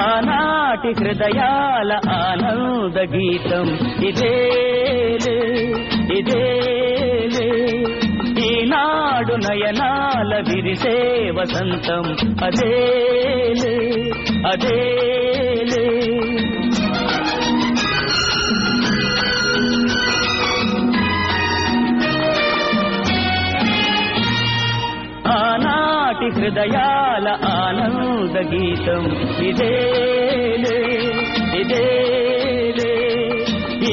ఆనాటి హృదయాల ఆనంద గీతం ఇదేలే ఇదేలే, ఈనాడు నయనాల విరిసే వసంతం అదేలే అదేలే. ఆనాటి హృదయాల ఆనంద గీతం ఇదేలే ఇదేలే,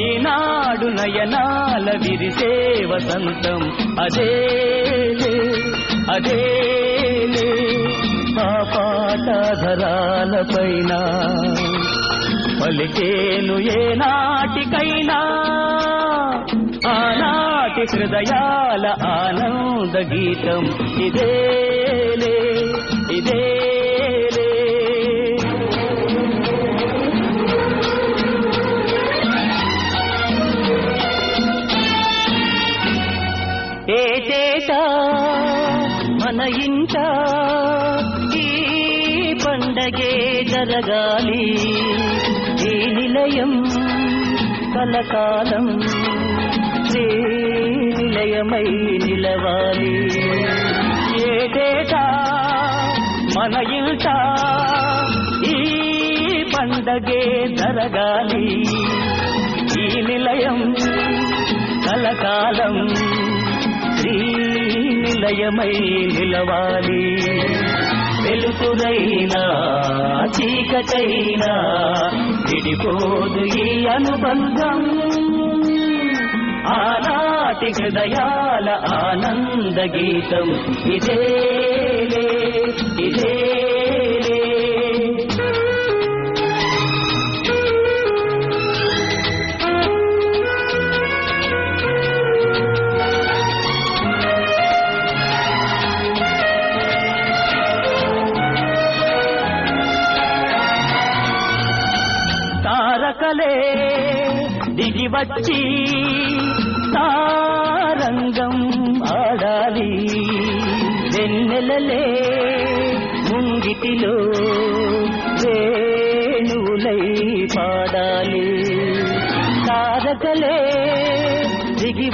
ఈనాడు నయనాల విరిసే వసంతం అదేలే అదేలే. ఆ పాటధరాలపైన పలికేను ఏనాటికైనా ఆనాటి హృదయాల ఆనంద గీతం ఇదేలే ఇదేలే. ఏటేటా మన ఇంట ఈ పండగే జరగాలి, ఈ నిలయం కలకాలం నిలయమై నిలవాలి. ఏటేటా మన ఇంట ఈ పండగే జరగాలి, ఈ నిలయం కలకాలం నిలయమై నిలవాలి. వెలుతురైనా చీకటైనా విడిపోదు ఈ అనుబంధం, ఆనాటి హృదయాల ఆనంద గీతం ఇదేలే ఇదేలే. తారకలే దిగి వచ్చి తారంగం ఆడాలి, వెన్నెలలే ముంగిటిలో వేణువులై పాడాలి. తారకలే దిగి